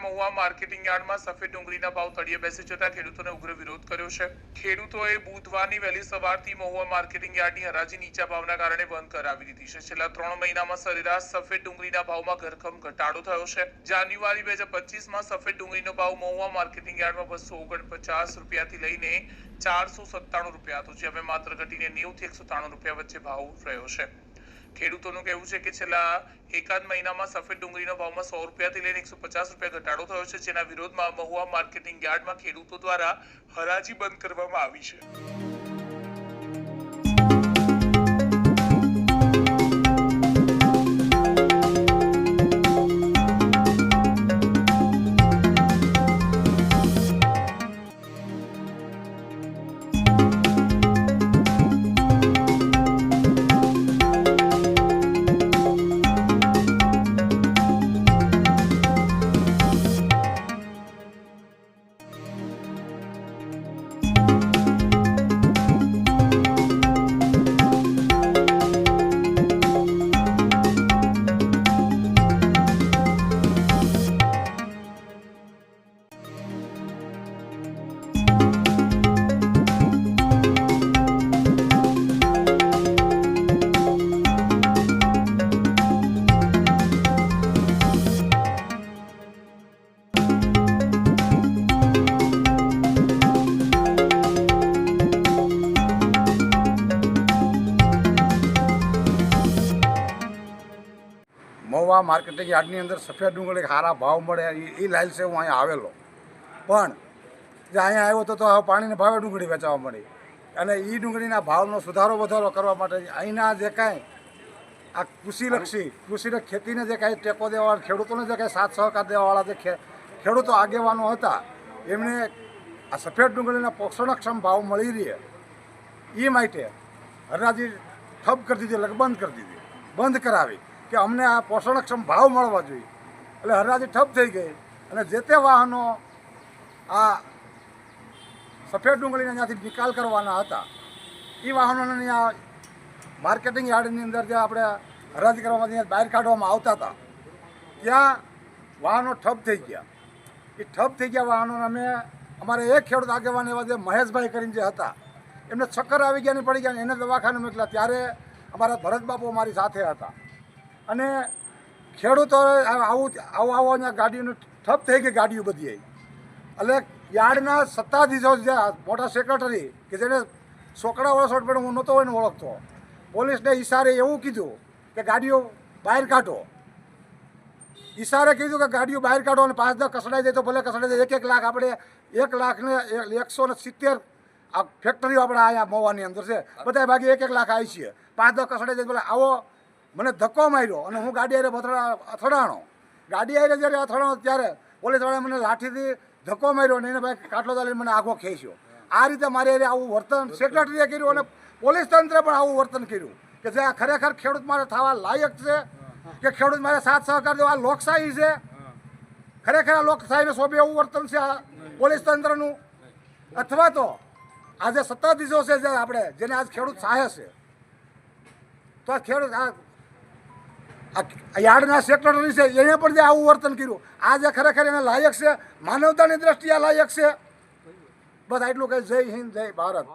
Mahuva marketing યાર્ડમાં સફેદ ડુંગળીના ભાવ તળિયે બેસી જતા ખેડૂતોને ઉગ્ર વિરોધ કર્યો છે। ખેડૂતોએ બુધવારની વહેલી સવારથી મહુવા માર્કેટિંગ યાર્ડની હરાજી નીચા ભાવના કારણે બંધ કરાવી દીધી છે। છેલ્લા 3 મહિનામાં સરેરાશ સફેદ ડુંગળીના ભાવમાં ઘરખમ ઘટાડો થયો છે। જાન્યુઆરી 2025માં સફેદ ડુંગળીનો ભાવ મહુવા માર્કેટિંગ યાર્ડમાં 249 રૂપિયાથી લઈને 497 રૂપિયા હતો, જે હવે માત્ર ઘટીને 90 થી 193 રૂપિયા વચ્ચે ભાવ રહ્યો છે। ખેડૂતોનું કહેવું છે કે છેલ્લા એકાદ મહિનામાં સફેદ ડુંગળીનો ભાવમાં 100 રૂપિયાથી લઈને 150 રૂપિયા ઘટાડો થયો છે, જેના વિરોધમાં મહુવા માર્કેટિંગ યાર્ડમાં ખેડૂતો દ્વારા હરાજી બંધ કરવામાં આવી છે। મહુવા માર્કેટિંગ યાર્ડની અંદર સફેદ ડુંગળી સારા ભાવ મળે એ લાઈલ છે। હું અહીંયા આવેલો પણ જે અહીંયા આવ્યો તો હવે પાણીને ભાવે ડુંગળી વેચાવા મળી, અને એ ડુંગળીના ભાવનો સુધારો વધારો કરવા માટે અહીંના જે કાંઈ આ કૃષિને ખેતીને જે કાંઈ ટેકો દેવાવાળા, ખેડૂતોને જે કાંઈ સાથ સહકાર દેવાવાળા જે ખેડૂતો આગેવાનો હતા, એમણે આ સફેદ ડુંગળીના પોષણક્ષમ ભાવ મળી રહે એ માટે હરાજી ઠપ કરી દીધી, એટલે બંધ કરી દીધી, બંધ કરાવી કે અમને આ પોષણક્ષમ ભાવ મળવા જોઈએ। એટલે હરાજી ઠપ થઈ ગઈ, અને જે તે વાહનો આ સફેદ ડુંગળીને ત્યાંથી નિકાલ કરવાના હતા એ વાહનોને ત્યાં માર્કેટિંગ યાર્ડની અંદર જે આપણે હરાજી કરવામાં ત્યાં બહાર કાઢવામાં આવતા હતા, ત્યાં વાહનો ઠપ થઈ ગયા। એ ઠપ થઈ ગયા વાહનોને અમે અમારે એક ખેડૂત આગેવાન એવા જે મહેશભાઈ કરીને જે હતા, એમને ચક્કર આવી ગયા ને પડી ગયા, એને દવાખાને મોકલ્યા। ત્યારે અમારા ભરતબાપુ અમારી સાથે હતા, અને ખેડૂતો આવું અહીંયા ગાડીઓનું ઠપ થઈ ગઈ, ગાડીઓ બધી આવી। એટલે યાર્ડના સત્તાધીશો જે મોટા સેક્રેટરી કે જેને છોકરા વર્ષ પણ હું નહોતો હોય ને ઓળખતો, પોલીસને ઈશારે એવું કીધું કે ગાડીઓ બહાર કાઢો, ઈશારે કીધું કે ગાડીઓ બહાર કાઢો, અને 5-10 કસડાઈ જાય તો ભલે કસડાઈ જાય। 1 લાખ આપણે 1,170 આ ફેક્ટરીઓ આપણે અહીંયા મહુવાની અંદર છે, બધા ભાગે 1 લાખ આવી છીએ, 5-10 કસડાઈ જાય ભલે આવો। મને ધક્કો માર્યો અને હું ગાડી આરે અથડાણો, ગાડી આરે જ્યારે અથડાણો ત્યારે પોલીસવાળાએ મને લાઠીથી ધક્કો માર્યો અને એને ભાઈ કાટલો ચાલીને મને આગો ખેંચ્યો। આ રીતે મારી આરે આવું વર્તન સેક્રેટરીએ કર્યું, અને પોલીસ તંત્રે પણ આવું વર્તન કર્યું કે જે આ ખરેખર ખેડૂત મારે થવા લાયક છે, કે ખેડૂત મારે સાથ સહકાર દેવા આ લોકશાહી છે? ખરેખર આ લોકશાહીને શોભે એવું વર્તન છે આ પોલીસ તંત્રનું? અથવા તો આ જે સત્તાધીશો છે જે આપણે જેને આજ ખેડૂત સહાય છે, તો આ ખેડૂત આ યાર્ડના સેક્રેટરી છે એને પણ જે આવું વર્તન કર્યું, આ જે ખરેખર એને લાયક છે? માનવતાની દ્રષ્ટિએ લાયક છે? બસ આટલું કહે। જય હિન્દ, જય ભારત।